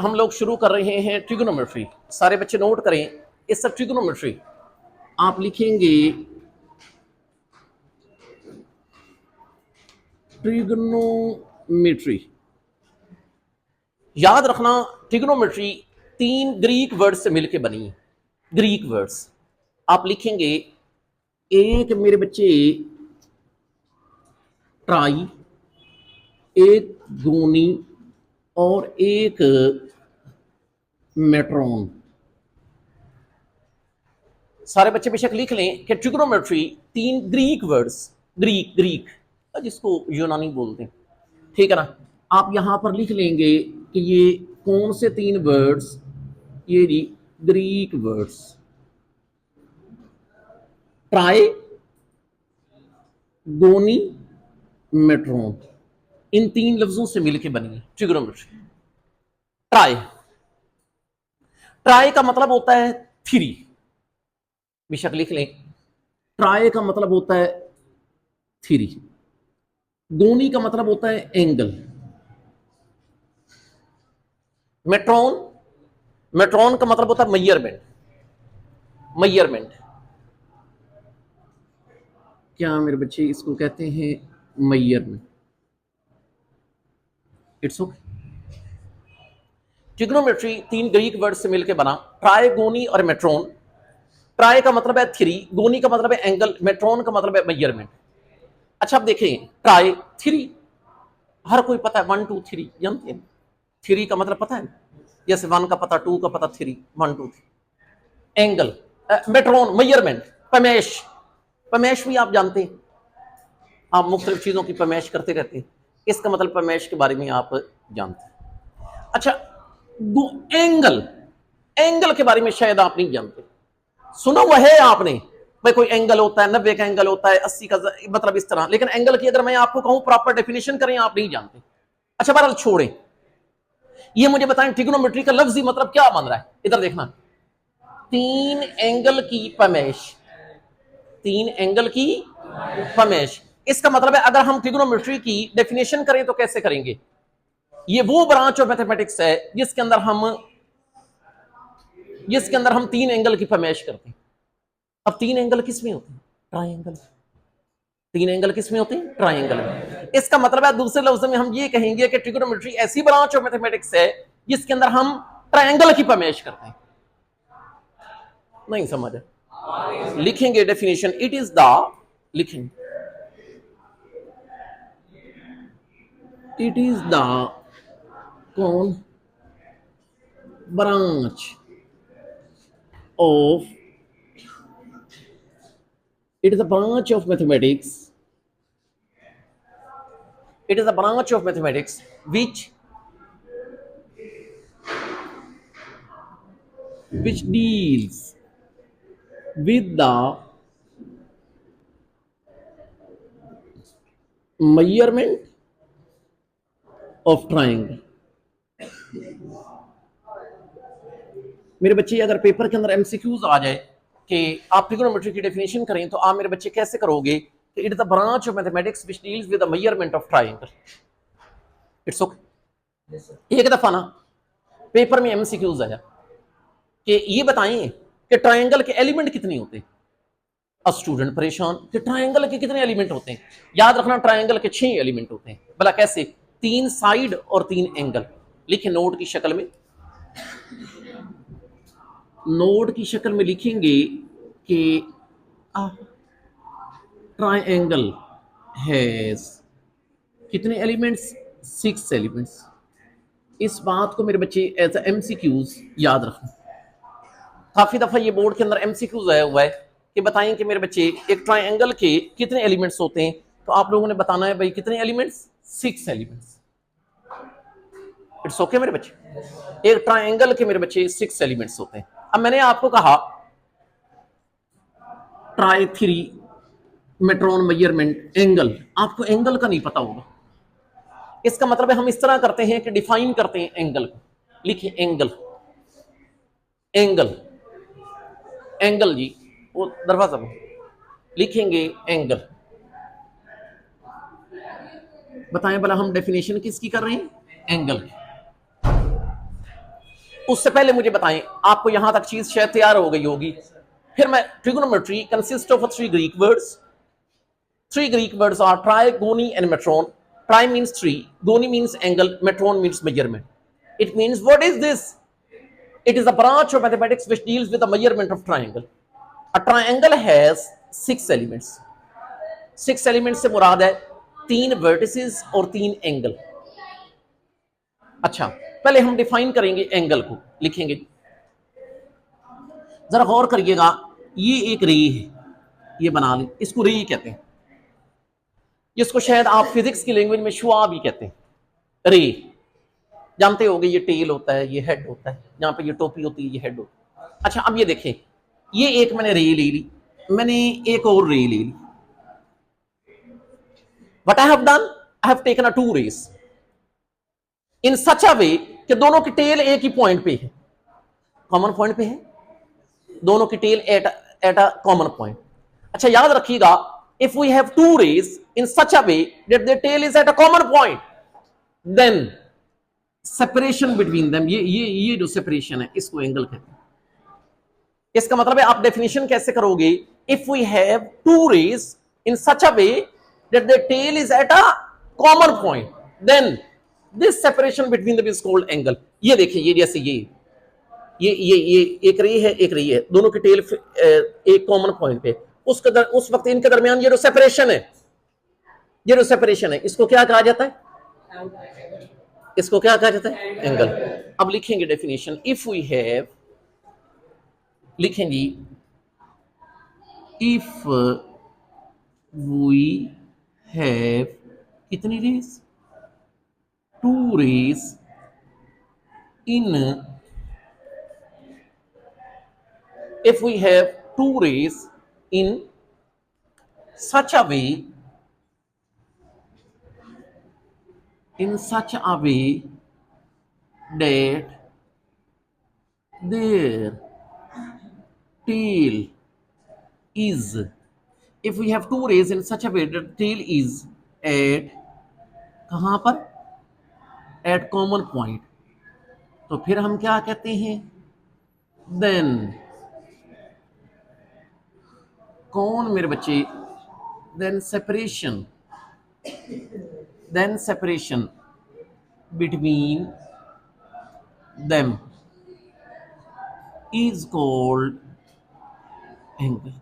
हम लोग शुरू कर रहे हैं ट्रिगोनोमेट्री। सारे बच्चे नोट करें, इस ट्रिगोनोमेट्री आप लिखेंगे ट्रिगोनोमेट्री। याद रखना ट्रिगोनोमेट्री 3 ग्रीक वर्ड से मिलकर बनी है। ग्रीक वर्ड्स आप लिखेंगे, एक मेरे बच्चे ट्राई, एक गोनी और एक मेट्रोन। सारे बच्चे बेशक लिख लें कि ट्रिगोनोमेट्री 3 ग्रीक वर्ड्स, ग्रीक जिसको यूनानी बोलते हैं, ठीक है ना। आप यहां पर लिख लेंगे कि ये कौन से 3 वर्ड्स, ये जी ग्रीक वर्ड्स, ट्राई, गोनी, मेट्रोन, इन 3 लफ्जों से मिलकर बनी है ट्रिगोनोमेट्री। ट्राई, ट्राई का मतलब होता है 3, बेशक लिख लें, ट्राई का मतलब होता है 3। गोनी का मतलब होता है एंगल। मेट्रोन, मेट्रोन का मतलब होता है मेजरमेंट। क्या मेरे बच्चे इसको कहते हैं measurement. It's okay. Trigonometry 3 Greek word से मिलकर बना, ट्राई, गोनी और मेट्रोन। ट्राई का मतलब है 3, गोनी का मतलब है एंगल, मेट्रोन का मतलब है मेजरमेंट। अच्छा अब देखें, ट्राई 3 हर कोई पता है, 1 2 3 जानते हैं। 3 का मतलब पता है, जैसे 1 का पता, 2 का पता, 3 1 2 3। एंगल, मेट्रोन मेजरमेंट, पमेश भी आप जानते हैं, आप मुख्तलिफ चीजों की पमेश करते रहते हैं, इसका मतलब पमेश के बारे में आप जानते हैं। अच्छा एंगल, एंगल के बारे में शायद आप नहीं जानते, सुना हुआ है आपने, भाई कोई एंगल होता है 90 का एंगल होता है, 80 का, मतलब इस तरह, लेकिन एंगल की अगर मैं आपको कहूं प्रॉपर डेफिनेशन करें, आप नहीं जानते। अच्छा बहरहाल छोड़ें, ये मुझे बताएं ट्रिग्नोमेट्री का लफ्जी मतलब क्या बन रहा है। इधर देखना, 3 एंगल की पमेश, 3 एंगल की पमेश, इसका मतलब है अगर हम ट्रिग्नोमेट्री की डेफिनेशन करें तो कैसे करेंगे। ये वो ब्रांच ऑफ मैथमेटिक्स है जिसके अंदर हम 3 एंगल की पमेश करते हैं। अब 3 एंगल किस में होते हैं, ट्राइंगल। 3 एंगल किस में होते हैं, ट्राइंगल में। इसका मतलब है दूसरे लफ्ज में हम ये कहेंगे कि ट्रिगोनोमेट्री ऐसी ब्रांच ऑफ मैथमेटिक्स है जिसके अंदर हम ट्राइंगल की पमेश करते हैं। नहीं समझ, लिखेंगे डेफिनेशन, इट इज द, लिखेंगे इट इज द कौन branch of, it is a branch of mathematics, it is a branch of mathematics which deals with the measurement of triangle। मेरे बच्चे अगर पेपर के अंदर एमसीक्यूज आ जाए कि आप ट्रिगोनोमेट्री की डेफिनेशन करें तो आप मेरे बच्चे कैसे करोगे कि it is the branch of mathematics which deals with the measurement of triangle. It's okay. एक दफा ना पेपर में एमसीक्यूज आया कि ये बताएं कि ट्रायंगल के एलिमेंट कितने होते हैं। अब स्टूडेंट परेशान कि ट्रायंगल के कितने एलिमेंट होते हैं। याद रखना ट्रायंगल के 6 एलिमेंट होते हैं। भला कैसे, 3 साइड और 3 एंगल। लिखे नोट की शक्ल में, नोट की शक्ल में लिखेंगे कि ट्रायंगल हैज कितने एलिमेंट्स, 6 एलिमेंट्स। इस बात को मेरे बच्चे एज एमसीक्यूज याद रखना। काफी दफा ये बोर्ड के अंदर एमसीक्यूज आया हुआ है कि बताएं कि मेरे बच्चे एक ट्रायंगल के कितने एलिमेंट्स होते हैं, तो आप लोगों ने बताना है भाई कितने एलिमेंट्स, 6 एलिमेंट्स। इट्स ओके मेरे बच्चे, एक ट्रायंगल के मेरे बच्चे 6 एलिमेंट्स होते हैं। अब मैंने आपको कहा ट्राई 3, मेट्रोन, मेजरमेंट, एंगल, आपको एंगल का नहीं पता होगा। इसका मतलब है हम इस तरह करते हैं कि डिफाइन करते हैं एंगल को। लिखिए एंगल, एंगल, एंगल जी वो दरवाजा में लिखेंगे एंगल। बताएं भला हम डेफिनेशन किसकी कर रहे हैं, एंगल की। उससे पहले मुझे बताएं, आपको यहां तक चीज शायद तैयार हो गई होगी। फिर मैं trigonometry consist of three Greek words. Three Greek words are tri, goni, and metron. Tri means three, goni means angle, metron means measurement. It means, what is this? It is a branch of mathematics which deals with the measurement of triangle. A triangle has six elements. Six elements से मुराद है तीन vertices और तीन angle. अच्छा, पहले हम define करेंगे angle को, लिखेंगे। जरा गौर करिएगा, ये एक रे है, ये बना ली, इसको रे कहते हैं। जिसको शायद आप फिजिक्स की लैंग्वेज में शुआ भी कहते हैं। रे जानते होंगे, ये टेल होता है, ये हेड होता है, जहां पे ये टोपी होती है, ये हेड होता है। अच्छा, अब ये देखें, ये एक मैंने रे ले ली, मैंने एक और रे ले ली। What I have done, I have taken a two rays in such a way कि दोनों की टेल एक ही पॉइंट पे है, कॉमन पॉइंट पे है, दोनों की tail at a common point. अच्छा, याद रखिएगा, if we have two rays in such a way that their tail is at a common point, then separation between them, ये जो separation है, इसको एंगल कहते हैं। इसका मतलब है, आप डेफिनेशन कैसे करोगे? if we have two rays in such a way that their tail is at a common point, then this separation between them is called angle. ये देखिए, ये जैसे ये एक रे है, एक रे है, दोनों की टेल एक कॉमन पॉइंट पे, उस वक्त इनके दरमियान ये जो सेपरेशन है, ये जो सेपरेशन है, इसको क्या कहा जाता है? इसको क्या कहा जाता है? एंगल। अब लिखेंगे डेफिनेशन, इफ वी हैव, लिखेंगे इफ वी हैव कितनी rays? Two rays in, if we have two rays in such a way that their tail is, if we have two rays in such a way that tail is at, कहां पर? at common point, तो फिर हम क्या कहते हैं? then, कौन मेरे बच्चे? then separation between them is called angle.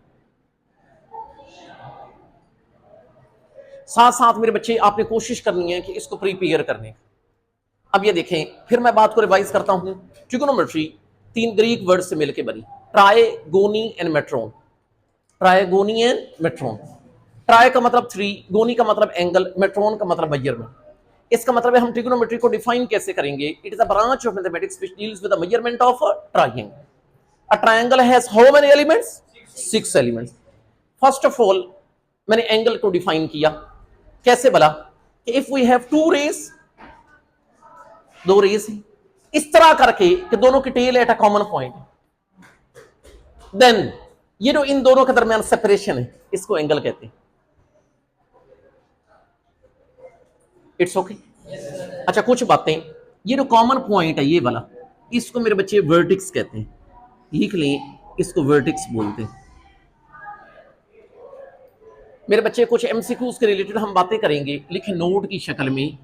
साथ साथ मेरे बच्चे आपने कोशिश करनी है कि इसको प्रिपेयर करने। अब ये देखें, फिर मैं बात को रिवाइज करता हूं। ट्रिगोनोमेट्री तीन ग्रीक वर्ड से मिलकर बनी, ट्राई, गोनी एंड मेट्रोन। ट्राई, गोनी एंड मेट्रोन। ट्राई का मतलब थ्री, गोनी का मतलब एंगल, मेट्रोन का मतलब मेजरमेंट। इसका मतलब है, हम ट्रिगोनोमेट्री को डिफाइन कैसे करेंगे? It is a branch of mathematics which deals with the measurement of a triangle. A triangle has how many elements? 6 elements. First of all मैंने एंगल को डिफाइन किया, कैसे बोला कि if we have two rays, दो rays है, इस तरह करके कि दोनों की tail at a common point, then ये जो इन दोनों के दरमियान सेपरेशन है, इसको एंगल कहते हैं। It's okay? अच्छा, कुछ बातें, ये जो कॉमन पॉइंट है ये वाला, इसको मेरे बच्चे वर्टिक्स कहते हैं। लिख लें, इसको वर्टिक्स बोलते हैं। मेरे बच्चे कुछ एमसीक्यूज के रिलेटेड हम बातें करेंगे, लिखे नोट की शक्ल में,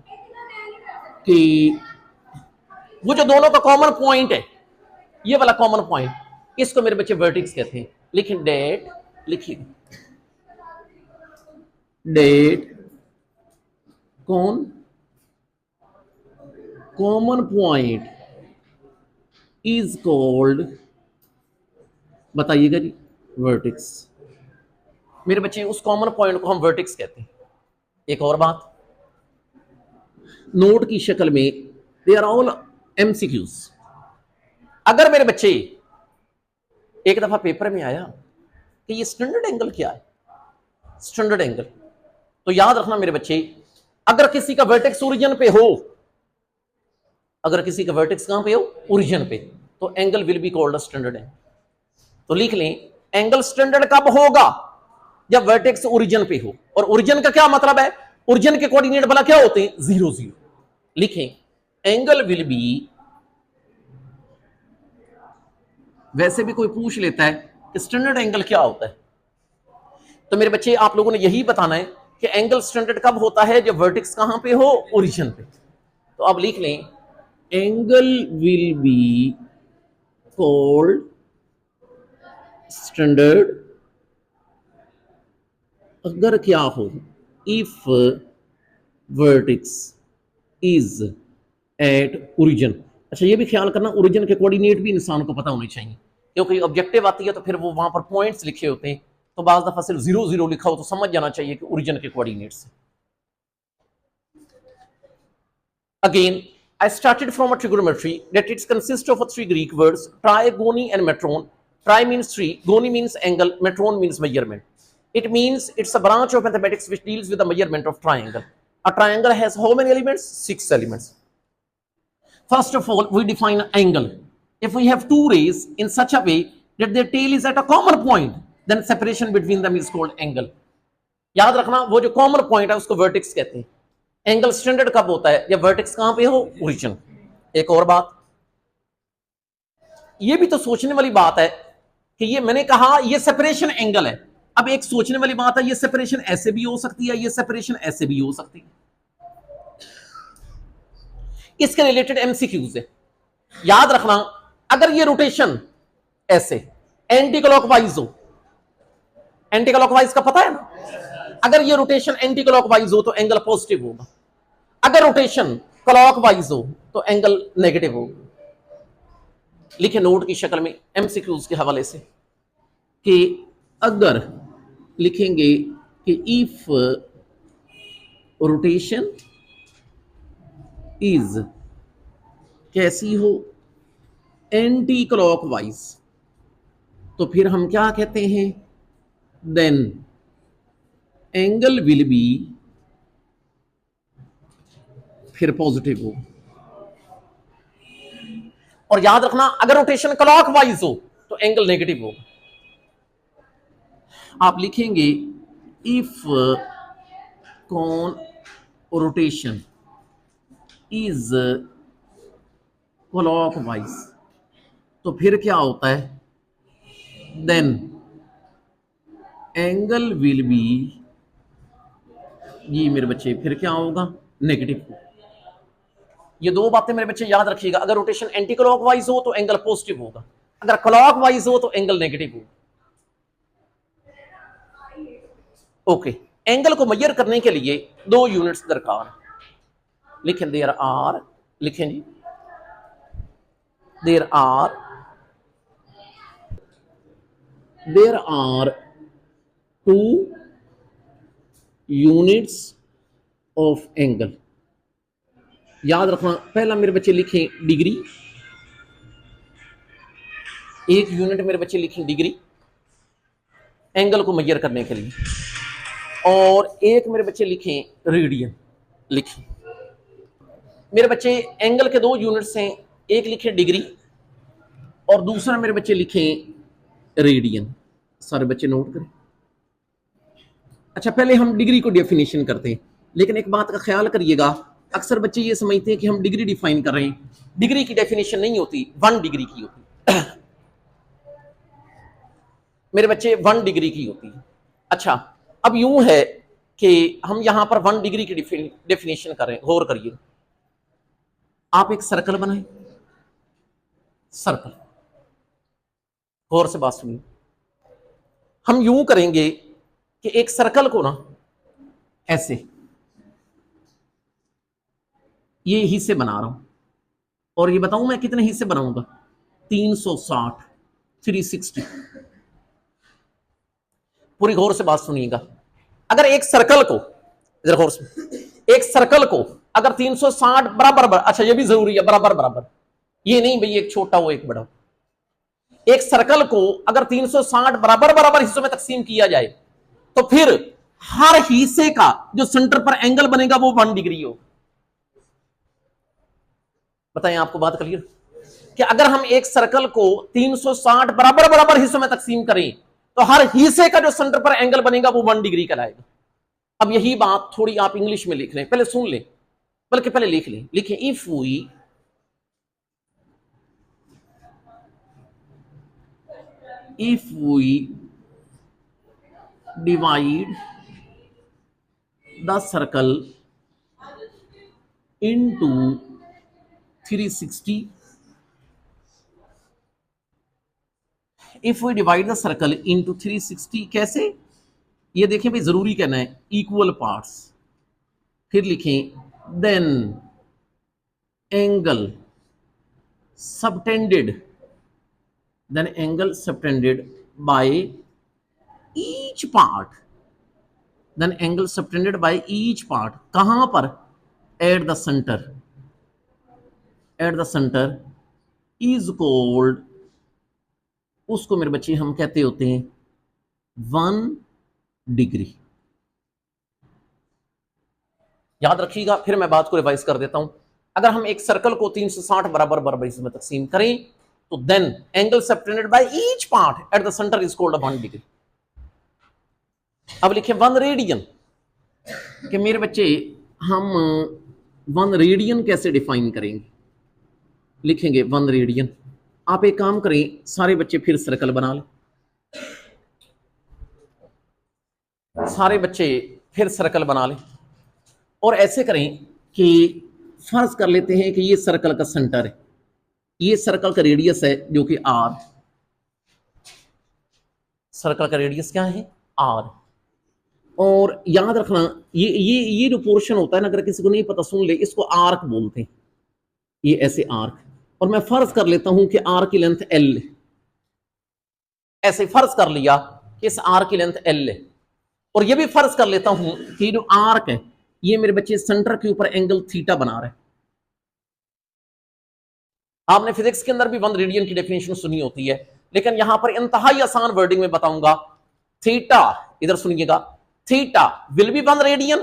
कि वो जो दोनों का कॉमन पॉइंट है, ये वाला कॉमन पॉइंट, इसको मेरे बच्चे वर्टिक्स कहते हैं। लिखें डेट, लिखिए डेट कौन कॉमन पॉइंट इज कॉल्ड, बताइएगा जी, वर्टिक्स। मेरे बच्चे उस कॉमन पॉइंट को हम वर्टिक्स कहते हैं। एक और बात, नोट की शक्ल में, दे आर ऑल एमसीक्यूज। अगर मेरे बच्चे एक दफा पेपर में आया कि ये स्टैंडर्ड एंगल क्या है, स्टैंडर्ड एंगल, तो याद रखना मेरे बच्चे, अगर किसी का वर्टेक्स ओरिजिन पे हो, अगर किसी का वर्टेक्स कहां पे हो? ओरिजिन पे, तो angle will be called a standard angle. तो लिख लें, एंगल स्टैंडर्ड कब होगा? जब वर्टेक्स ओरिजिन पे हो। और ओरिजिन का क्या मतलब है? ओरिजिन के कोऑर्डिनेट भला क्या होते हैं? 0 0। लिखें, एंगल विल बी वैसे भी कोई पूछ लेता है कि स्टैंडर्ड एंगल क्या होता है, तो मेरे बच्चे आप लोगों ने यही बताना है कि एंगल स्टैंडर्ड कब होता है, जब वर्टेक्स कहां पे हो, ओरिजिन पे। तो आप लिख लें angle will be called standard अगर क्या हो, if vertex is at origin. अच्छा ये भी ख्याल करना, ओरिजिन के कोऑर्डिनेट भी इंसान को पता होने चाहिए, क्योंकि ऑब्जेक्टिव आती है तो फिर वो वहां पर पॉइंट्स लिखे होते हैं, तो बाज दफा सिर्फ 0 0 लिखा हो तो समझ जाना चाहिए कि ओरिजिन के coordinates. Again I started from a trigonometry that it consists of three Greek words, tri, goni, and metron. Tri means three, goni means angle, metron means measurement. It means it's a branch of mathematics which deals with the measurement of triangle. A triangle has how many elements? 6 elements. First of all, we define angle. If we have two rays in such a way that their tail is at a common point, then separation between them is called angle. याद रखना, वो जो common point है उसको vertex कहते हैं। Angle standard कब होता है, जब वर्टेक्स कहां पे हो, ओरिजिन। एक और बात, ये भी तो सोचने वाली बात है कि ये मैंने कहा ये सेपरेशन एंगल है। अब एक सोचने वाली बात है, ये सेपरेशन ऐसे भी हो सकती है, ये सेपरेशन ऐसे भी हो सकती है। इसके रिलेटेड एमसीक्यूज है, याद रखना। अगर ये रोटेशन ऐसे एंटी क्लॉकवाइज हो, एंटी क्लॉकवाइज का पता है ना, अगर ये रोटेशन एंटी क्लॉकवाइज हो तो एंगल पॉजिटिव होगा, अगर रोटेशन क्लॉकवाइज हो तो एंगल नेगेटिव होगा। लिखे नोट की शक्ल में एमसीक्यूज के हवाले से कि अगर लिखेंगे कि इफ रोटेशन इज कैसी हो, एंटी क्लॉकवाइज, तो फिर हम क्या कहते हैं, देन एंगल विल बी, फिर पॉजिटिव हो। और याद रखना अगर रोटेशन क्लॉकवाइज हो तो एंगल नेगेटिव हो। आप लिखेंगे if con rotation is clockwise, तो फिर क्या होता है, देन एंगल विल बी, ये मेरे बच्चे फिर क्या होगा, नेगेटिव। ये दो बातें मेरे बच्चे याद रखिएगा, अगर रोटेशन एंटी क्लॉकवाइज हो तो एंगल पॉजिटिव होगा, अगर क्लॉकवाइज हो तो एंगल नेगेटिव होगा। ओके, एंगल को मेजर करने के लिए दो यूनिट्स दरकार, लिखें देयर आर, लिखें जी there are two units of angle. याद रखना, पहला मेरे बच्चे लिखें डिग्री, एक यूनिट मेरे बच्चे लिखें डिग्री एंगल को मेजर करने के लिए, और एक मेरे बच्चे लिखें रेडियन। लिखें मेरे बच्चे एंगल के दो यूनिट्स हैं, एक लिखें डिग्री और दूसरा मेरे बच्चे लिखें रेडियन। सारे बच्चे नोट करें। अच्छा पहले हम डिग्री को डेफिनेशन करते हैं, लेकिन एक बात का ख्याल करिएगा, अक्सर बच्चे ये समझते हैं कि हम डिग्री डिफाइन कर रहे हैं, डिग्री की डेफिनेशन नहीं होती, 1 डिग्री की होती मेरे बच्चे 1 डिग्री की होती है। अच्छा अब यूं है कि हम यहां पर 1 डिग्री की डेफिनेशन कर रहे हैं, गौर करिए। आप एक सर्कल बनाएं, सर्कल, गौर से बात सुनिए। हम यूं करेंगे कि एक सर्कल को ना ऐसे ये हिस्से बना रहा हूं, और ये बताऊं मैं कितने हिस्से बनाऊंगा, 360, 360। पूरी गौर से बात सुनिएगा। अगर एक सर्कल को, इधर गौर से, एक सर्कल को अगर 360 बराबर, अच्छा ये भी जरूरी है बराबर बराबर, ये नहीं भाई एक छोटा हो एक बड़ा, एक सर्कल को अगर 360 बराबर बराबर हिस्सों में तकसीम किया जाए तो फिर हर हिस्से का जो सेंटर पर एंगल बनेगा वो 1 डिग्री हो। बताएं आपको बात क्लियर, कि अगर हम एक सर्कल को 360 बराबर बराबर हिस्सों में तकसीम करें तो हर हिस्से का जो सेंटर पर एंगल बनेगा वो 1 डिग्री कहलाएगा। अब यही बात थोड़ी आप इंग्लिश में लिख लें, पहले सुन लें, बल्कि पहले लिख लें। लिखें if we if we divide the circle into 360, if we divide the circle into 360, कैसे? ये देखें भाई, जरूरी कहना है इक्वल पार्ट्स, फिर लिखें then angle subtended, then angle subtended by each part, then angle subtended by each part, कहां पर? at the center, at the center is called, उसको मेरे बच्चे हम कहते होते हैं 1 डिग्री। याद रखिएगा, फिर मैं बात को रिवाइज कर देता हूं। अगर हम एक सर्कल को 360 बराबर बराबर हिस्सों में तकसीम करें तो then angle subtended by each part at the centre is called 1 degree. अब लिखें 1 रेडियन, कि मेरे बच्चे हम 1 रेडियन कैसे डिफाइन करेंगे? लिखेंगे 1 रेडियन। आप एक काम करें, सारे बच्चे फिर सर्कल बना लें, सारे बच्चे फिर सर्कल बना लें, और ऐसे करें कि फर्ज कर लेते हैं कि ये सर्कल का सेंटर है, ये सर्कल का रेडियस है जो कि r, सर्कल का रेडियस क्या है? r। और याद रखना ये जो पोर्शन होता है ना, अगर किसी को नहीं पता सुन ले, इसको आर्क बोलते हैं, ये ऐसे आर्क। और मैं फर्ज कर लेता हूं कि r की लेंथ l है, ऐसे फर्ज कर लिया कि इस r की लेंथ l है, और ये भी फर्ज कर लेता हूं कि जो आर्क है ये मेरे बच्चे सेंटर के ऊपर एंगल थीटा बना रहे हैं। आपने फिजिक्स के अंदर भी 1 रेडियन की डेफिनेशन सुनी होती है, लेकिन यहां पर इंतहाई आसान वर्डिंग में बताऊंगा। थीटा, इधर सुनिएगा, थीटा विल बी 1 रेडियन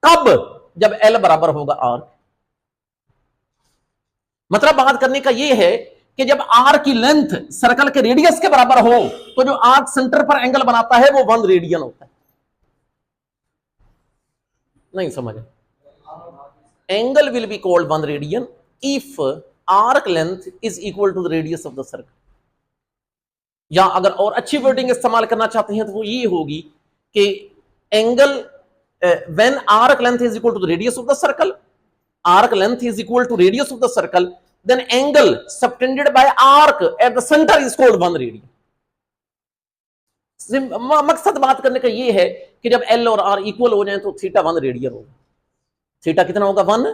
कब? जब एल बराबर होगा आर्क। मतलब बात करने का यह है कि जब आर की लेंथ सर्कल के रेडियस के बराबर हो तो जो आर्क सेंटर पर एंगल बनाता है वो 1 रेडियन होता है। नहीं समझ? Angle will be called 1 radian if arc length is equal to the radius of the circle. या अगर और अच्छी वर्डिंग इस्तेमाल करना चाहते हैं तो वो ये होगी कि angle when arc length is equal to the radius of the circle, arc length is equal to radius of the circle, then angle subtended by arc at the center is called 1 radian। मकसद बात करने का ये है कि जब L और R equal हो जाए तो थीटा 1 रेडियन होगा। थीटा कितना होगा? 1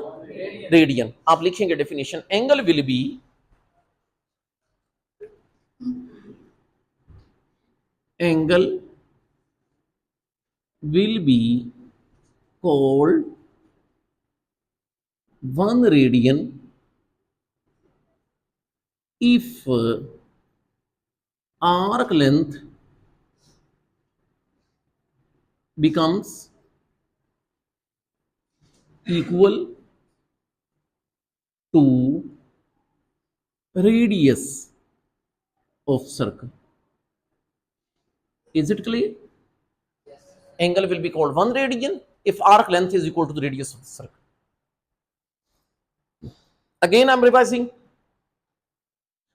रेडियन। आप लिखेंगे definition, angle will B called 1 radian if arc length becomes equal to radius of circle। Is it clear? Yes. Angle will be called 1 radian if arc length is equal to the radius of the circle। Again I'm revising.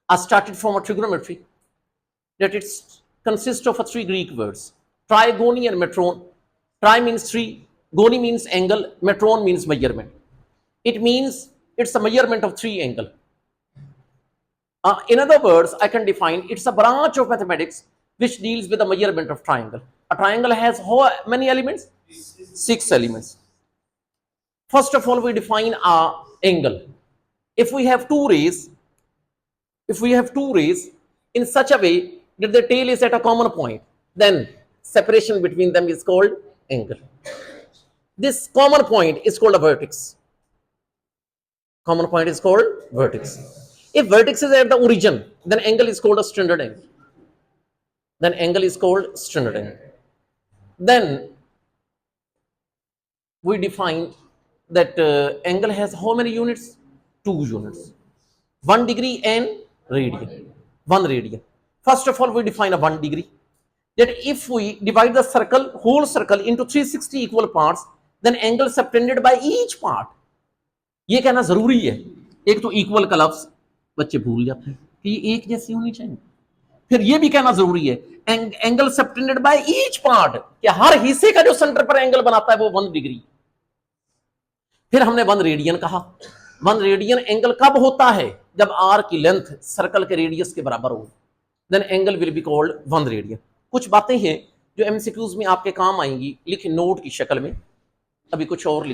I started from a trigonometry that it consists of 3 Greek words, trigony and metron. Tri means 3, gony means angle, metron means measurement. It means it's a measurement of 3 angle. In other words, I can define it's a branch of mathematics which deals with the measurement of triangle. A triangle has how many elements? 6 elements. First of all, we define a angle. If we have two rays in such a way that the tail is at a common point, then separation between them is called angle. This common point is called a vertex. Common point is called vertex. If vertex is at the origin, then angle is called a standard angle. Then we define that angle has how many units? 2 units, 1 degree and radian. 1 radian. First of all, we define a 1 degree, that if we divide the whole circle into 360 equal parts, then angle subtended by each part। ये कहना जरूरी है, एक तो equal का लफ्ज बच्चे भूल जाते हैं कि ये एक जैसी होनी चाहिए, फिर ये भी कहना जरूरी है angle subtended by each part, कि हर हिस्से का जो सेंटर पर एंगल बनाता है वो 1 डिग्री। फिर हमने 1 रेडियन कहा। 1 रेडियन एंगल कब होता है? जब आर की लेंथ सर्कल के रेडियस के बराबर हो, then angle will be called 1 radian. कुछ बातें हैं जो एमसीक्यूज में आपके काम आएंगी, लिखें नोट की शक्ल में। अभी कुछ और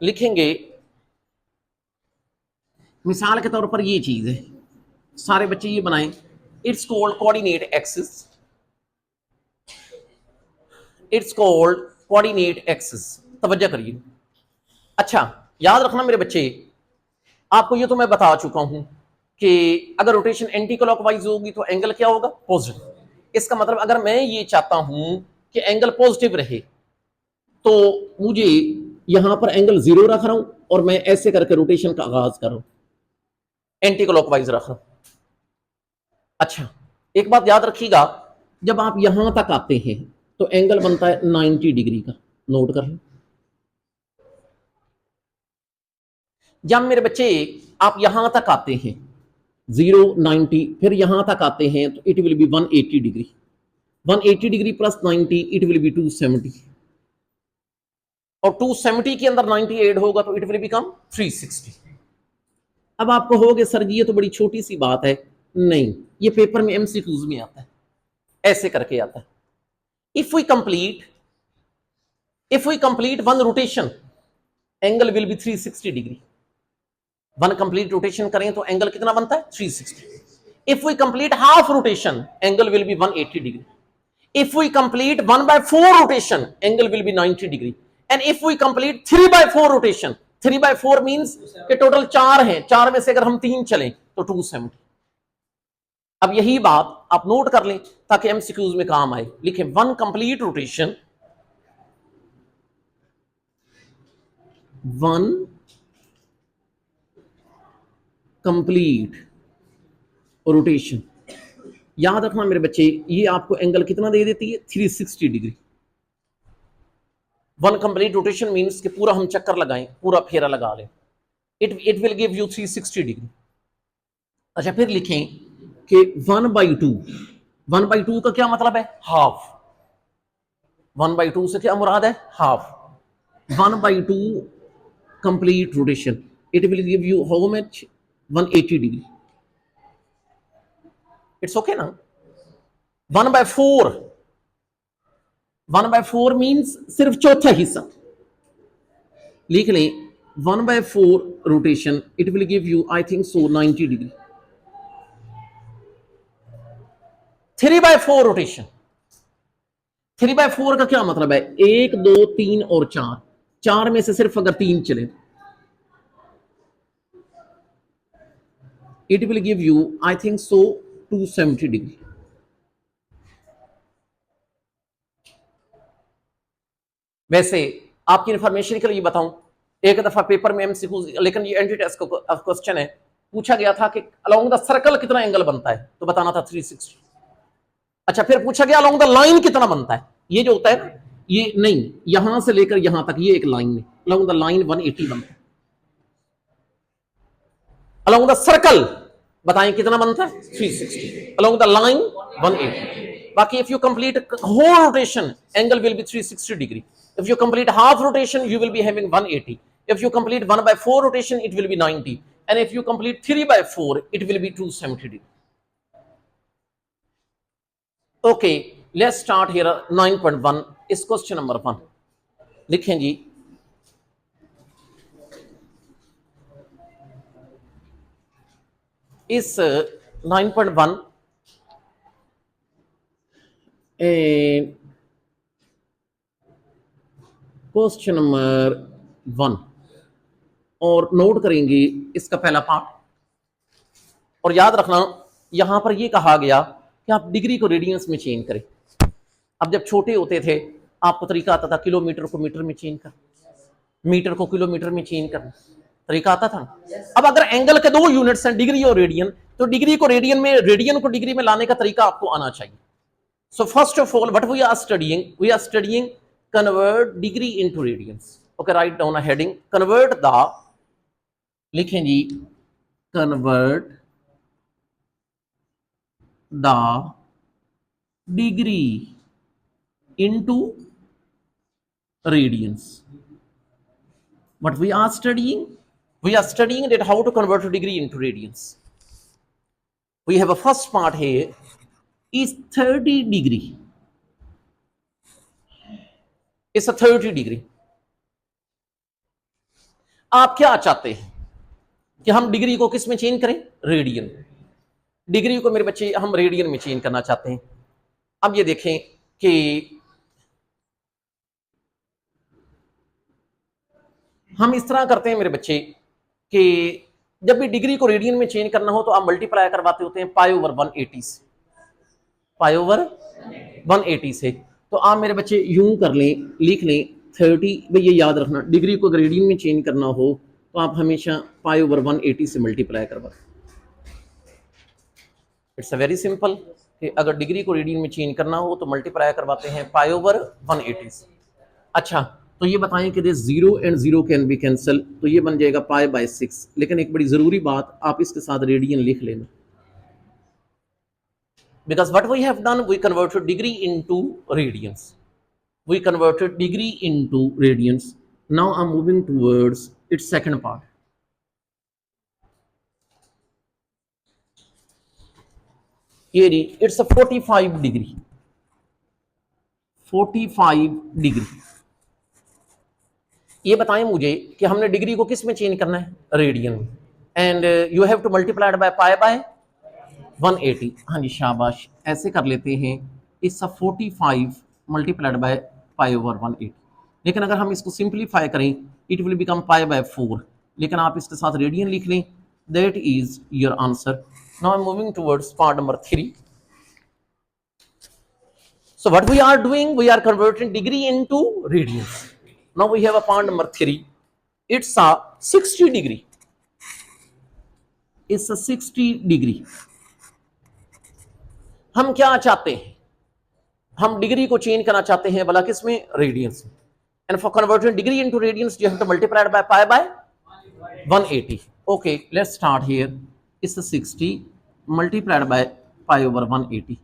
लिखेंगे मिसाल के तौर पर ये चीज है, सारे बच्चे ये बनाएं, it's called coordinate axis, it's called coordinate axis. तवज्जो करिए। अच्छा याद रखना मेरे बच्चे, आपको ये तो मैं बता चुका हूं कि अगर रोटेशन एंटी क्लॉकवाइज होगी तो एंगल क्या होगा? पॉजिटिव। इसका मतलब अगर मैं ये चाहता हूं कि एंगल पॉजिटिव रहे तो मुझे यहां पर एंगल 0 रख रहा हूं और मैं ऐसे करके रोटेशन का आगाज कर रहा हूं, एंटी क्लॉकवाइज रख रहा हूं। अच्छा एक बात याद रखिएगा, जब आप यहां तक आते हैं तो एंगल बनता है 90 डिग्री का, नोट कर लो। जब मेरे बच्चे आप यहां तक आते हैं 0 90, फिर यहां तक आते हैं तो it will be 180 degree. 180 degree plus 90 it will be 270, और 270 के अंदर 90 ऐड होगा तो इट विल बिकम 360। अब आप कहोगे सर जी ये तो बड़ी छोटी सी बात है। नहीं, ये पेपर में एमसीक्यूज में आता है, ऐसे करके आता है। If we complete one rotation angle will be 360 degree. One complete rotation करें तो एंगल कितना बनता है? 360। If we complete half rotation angle will be 180 degree. If we complete 1/4 rotation, angle will be 90 degree. And if we complete 3/4 rotation, 3/4 means कि total 4 हैं, 4 में से अगर हम 3 चलें तो 270। अब यही बात आप नोट कर लें ताकि एमसीक्यूज में काम आए। लिखें 1 कंप्लीट रोटेशन, 1 कंप्लीट रोटेशन। याद रखना मेरे बच्चे, ये आपको एंगल कितना दे देती है? 360 डिग्री। 1 कंप्लीट रोटेशन मीन्स कि पूरा हम चक्कर लगाएं, पूरा फेरा लगा लें, it will give you 360 degree. अच्छा फिर लिखें कि 1/2, 1/2 का क्या मतलब है? हाफ। 1/2 से क्या मुराद है? Half. 1/2 complete rotation, it will give you how much? 180 degree. It's okay ना? 1/4, 1/4 मीन्स सिर्फ चौथा हिस्सा। लिख लें 1/4 rotation, it will give you I think so 90 degree. 3/4 rotation, 3/4 का क्या मतलब है? 1 2 3 और 4, 4 में से सिर्फ अगर 3 चले it will give you I think so 270 degree. वैसे आपकी इंफॉर्मेशन के लिए बताऊं, एक दफा पेपर में एमसीक्यू, लेकिन ये एंटी टेस्ट क्वेश्चन है, पूछा गया था कि अलोंग द सर्कल कितना एंगल बनता है, तो बताना था 360। अच्छा फिर पूछा गया अलोंग द लाइन कितना बनता है, ये जो होता है ना, ये नहीं, यहां से लेकर यहां तक ये एक लाइन है, अलोंग द लाइन 180 बनता है। अलोंग द सर्कल बताएं कितना बनता है? 360। Along the line 180। बाकी if you complete whole rotation angle will be 360 degree. If you complete half rotation, you will be having 180. If you complete 1/4 rotation, it will be 90. And if you complete 3/4, it will be 270 degree. Okay, let's start here 9.1 is question number 1. लिखें जी, इस 9.1 question number 1 और note करेंगे इसका पहला part. और याद रखना यहां पर यह कहा गया कि आप डिग्री को रेडियंस में चेंज करें। अब जब छोटे होते थे आपको तरीका आता था किलोमीटर को मीटर में चेंज कर, मीटर को किलोमीटर में चेंज करना, तरीका आता था। अब अगर एंगल के 2 यूनिट्स हैं, डिग्री और रेडियन, तो डिग्री को रेडियन में, रेडियन को डिग्री में लाने का तरीका आपको आना चाहिए। So first of all what we are studying convert degree into radians. Okay, right down a heading, convert the, लिखें जी, convert the degree into radians. What we are studying? We are studying that how to convert a degree into radians. We have a first part here is 30 degree. It's a 30 degree. आप क्या चाहते हैं कि हम degree को किस में change करें? रेडियन। डिग्री को मेरे बच्चे हम रेडियन में चेंज करना चाहते हैं। अब ये देखें कि हम इस तरह करते हैं मेरे बच्चे कि जब भी डिग्री को रेडियन में चेंज करना हो तो आप मल्टीप्लाई करवाते होते हैं पाई ओवर 180 से, पाई ओवर 180 से। तो आप मेरे बच्चे यूं कर लें, लिख लें 30। भाई ये याद रखना, डिग्री को रेडियन में चेंज करना हो तो आप हमेशा पाई ओवर 180 से मल्टीप्लाई करवाते। इट्स अ वेरी सिंपल कि अगर डिग्री को रेडियन में चेंज करना हो तो मल्टीप्लाई करवाते हैं पाई ओवर 180 से। अच्छा, तो ये बताएं कि 0 एंड 0 कैन बी कैंसल, तो ये बन जाएगा पाई बाय 6। लेकिन एक बड़ी जरूरी बात, आप इसके साथ रेडियन लिख लेना, because what we have done, we converted degree into radians. We converted degree into radians. Now I'm moving towards its second part. It's a 45 degree. 45 degree. ये बताएं मुझे कि हमने डिग्री को किस में चेंज करना है? रेडियन में। And you have to multiply by pi by 180। हाँ जी, शाबाश, ऐसे कर लेते हैं। It's a 45 multiplied by pi over 180। लेकिन अगर हम इसको सिंप्लीफाई करें it will become pi by 4। लेकिन आप इसके साथ रेडियन लिख लें, that is your answer. Now I am moving towards part number 3। So what we are doing, we are converting degree into radians. Now we have a part number 3. It's a 60 degree. It's a 60 degree. हम क्या चाहते हैं? हम degree को change करना चाहते हैं भला किस में? Radians. And for converting degree into radians you have to multiply by pi by 180. Okay, let's start here. It's 60 multiplied by pi over 180.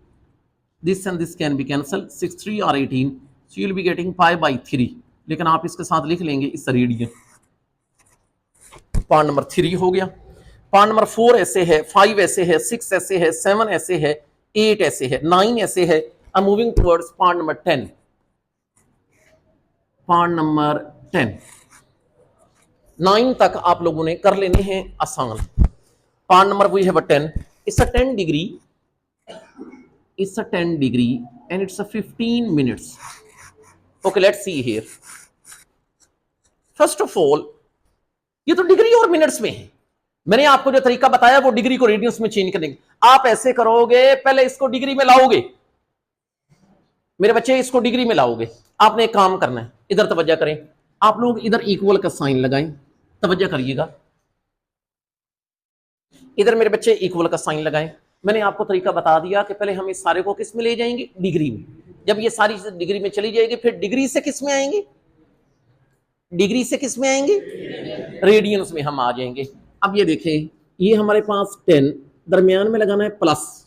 This and this can be cancel, 6 3 और 18, so you will be getting pi by 3. लेकिन आप इसके साथ लिख लेंगे इस radian. Part number 3 हो गया। पार्ट नंबर 4 ऐसे है, 5 ऐसे है, 6 ऐसे है, 7 ऐसे है, 8 ऐसे है, 9 ऐसे है। I am moving towards part number 10। Part number 10, 9 तक आप लोगों ने कर लेने हैं आसान। Part number we have a 10, it's a 10 degree, it's a 10 degree and it's a 15 minutes. Okay, let's see here. First of all, ये तो डिग्री और मिनट्स में है। मैंने आपको जो तरीका बताया वो डिग्री को रेडियंस में चेंज करने। आप ऐसे करोगे, पहले इसको डिग्री में लाओगे मेरे बच्चे, इसको डिग्री में लाओगे। आपने एक काम करना है, इधर तवज्जो करें, आप लोग इधर इक्वल का साइन लगाएं, तवज्जो करिएगा, इधर मेरे बच्चे इक्वल का साइन लगाएं। मैंने आपको तरीका बता दिया कि पहले हम इस सारे को किस में ले जाएंगे? डिग्री में। जब ये सारी चीजें डिग्री में चली जाएगी फिर डिग्री से किस में आएंगे? डिग्री से किस में आएंगे? रेडियंस में हम आ जाएंगे। अब ये देखें, ये हमारे पास 10, दरमियान में लगाना है प्लस,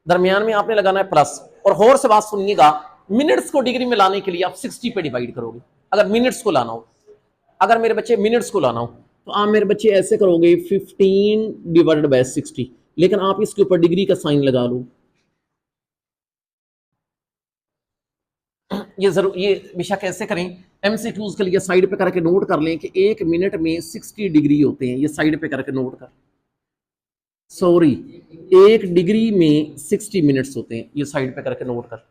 दरमियान में आपने लगाना है प्लस। और से बात सुनिएगा, मिनट्स को डिग्री में लाने के लिए आप 60 पे डिवाइड करोगे। अगर मिनट्स को लाना हो, अगर मेरे बच्चे मिनट्स को लाना हो तो आप मेरे बच्चे ऐसे करोगे 15 डिवाइडेड बाय 60। लेकिन आप इसके ऊपर डिग्री का साइन लगा लो। ये जरूर, ये बेशक कैसे करें, एमसीक्यूज के लिए साइड पे करके नोट कर लें कि 1 मिनट में 60 डिग्री होते हैं। ये साइड पे करके नोट कर, सॉरी, 1 डिग्री में 60 मिनट्स होते हैं। ये साइड पे करके नोट कर,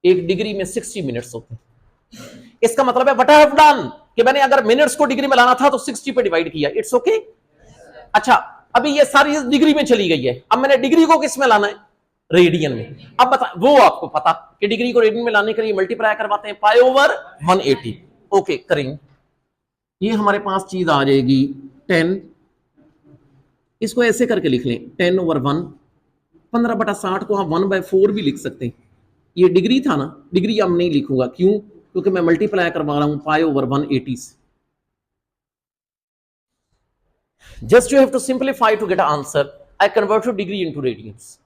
1 डिग्री में 60 मिनट्स होते हैं। इसका मतलब है व्हाट आई हैव डन कि मैंने अगर मिनट्स को डिग्री में लाना था तो 60 पे डिवाइड किया। It's okay. अच्छा, अभी ये सारी डिग्री में चली गई है, अब मैंने डिग्री को किस में लाना है? रेडियन में। अब बता, वो आपको पता कि डिग्री को रेडियन में लाने के लिए मल्टीप्लाई करवाते हैं पाई ओवर 180। ओके, करेंगे। ये हमारे पास चीज आ जाएगी 10, इसको ऐसे करके लिख लें 10 ओवर 1, 15/60 को आप 1/4 भी लिख सकते हैं। ये डिग्री था ना, डिग्री अब नहीं लिखूंगा, क्यों? क्योंकि मैं मल्टीप्लाई करवा रहा हूं पाई ओवर 180 से। Just you have to simplify to get answer. I convert degree into radians.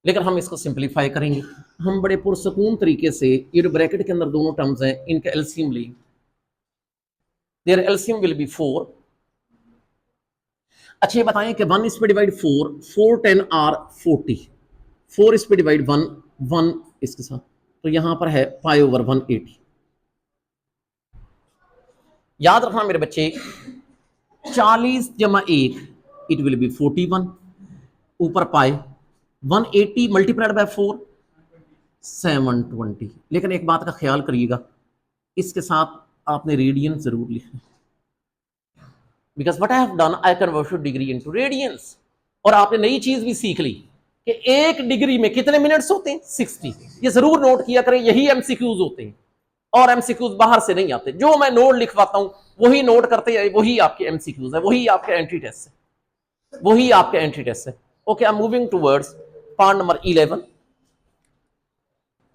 लेकिन हम इसको सिंपलीफाई करेंगे, हम बड़े पुरसकून तरीके से ये जो ब्रैकेट के अंदर दोनों टर्म्स हैं इनका एलसीएम लेंगे। Their LCM will be 4। अच्छा ये बताएं कि 1 इस पे डिवाइड 4, 4 10 आर 40, 4 इस पे डिवाइड 1, 1 इसके साथ, तो यहां पर है पाई ओवर 180। याद रखना मेरे बच्चे, 40 जमा 1 इट विल बी 41, ऊपर पाए 180 मल्टीप्लाइड बाय 4 720। लेकिन एक बात का ख्याल करिएगा, इसके साथ आपने रेडियन जरूर लिखना, because what I have done I converted degree into radiance. और आपने नई चीज भी सीख ली कि एक डिग्री में कितने मिनट्स होते हैं, 60। ये जरूर नोट किया करें, यही एमसीक्यूज होते हैं और एमसीक्यूज बाहर से नहीं आते। जो मैं नोट लिखवाता हूं वही नोट करते हैं, वही आपके एमसीक्यूज है, वही आपके एंट्री टेस्ट है, वही आपके एंट्री टेस्ट है। Okay, I am moving towards part number 11।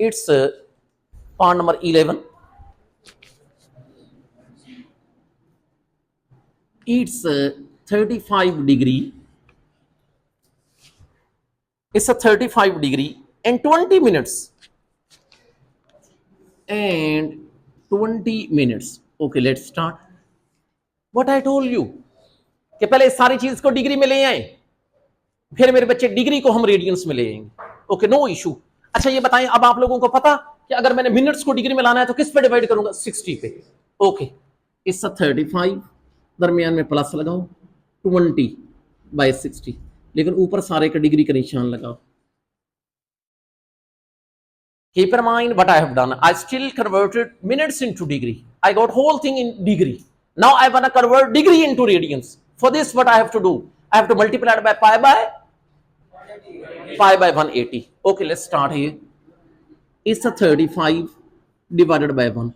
It's part number 11। It's 35 degree. It's a 35 degree and 20 minutes. And 20 minutes. Okay, let's start. What I told you कि पहले इस सारी चीज को डिग्री में ले आए, फिर मेरे बच्चे डिग्री को हम रेडियंस में ले आएंगे। Okay, no issue. अच्छा ये बताएं, अब आप लोगों को पता कि अगर मैंने मिनट्स को डिग्री में लाना है तो किस पे डिवाइड करूंगा, 60 पे। ओके, इट्स 35, दरमियान में प्लस लगाओ 20/60, लेकिन ऊपर सारे का डिग्री का निशान लगाओ। Keep in mind what I have done. I still converted minutes into degree. I got whole thing in degree. Now I want to convert degree into radians. For this, what I have to do? I have to multiply it by pi by 180. Okay, let's start here. It's a 35 divided by 1.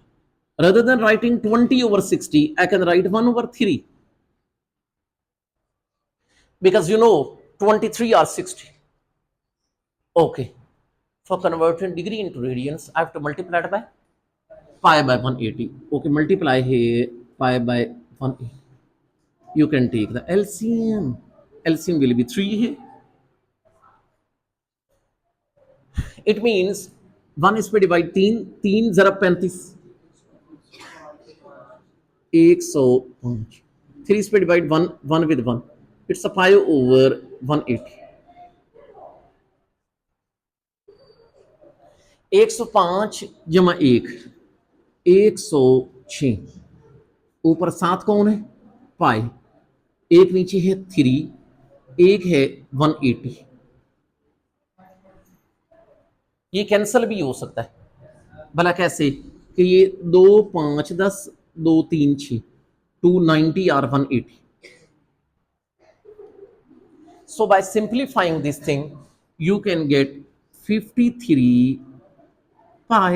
Rather than writing 20 over 60, I can write 1 over 3. Because you know 23 or 60. Okay. For converting degree into radians, I have to multiply it by pi by 180. Okay, multiply here pi by 180. You can take the LCM. LCM will be 3 here. It means 1 इस पे divide 3, 3 ज़रब 35, 105। 3 इस पे divide 1, 1 with 1, it's a pi over 180। 105 जमा 1 106, ऊपर 7 कौन है, पाई, एक नीचे है 3, एक है 180। ये कैंसल भी हो सकता है, भला कैसे कि ये 2 5 10 2 3 6 290 और 180। So by simplifying this thing, you can get 53 pi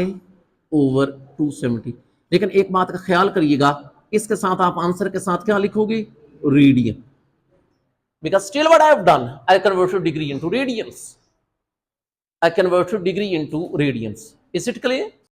over 270। लेकिन एक बात का ख्याल करिएगा, इसके साथ आप आंसर के साथ क्या लिखोगे, radian. Because still what I have done, I converted degree into radians. I converted degree into radians. Is it clear?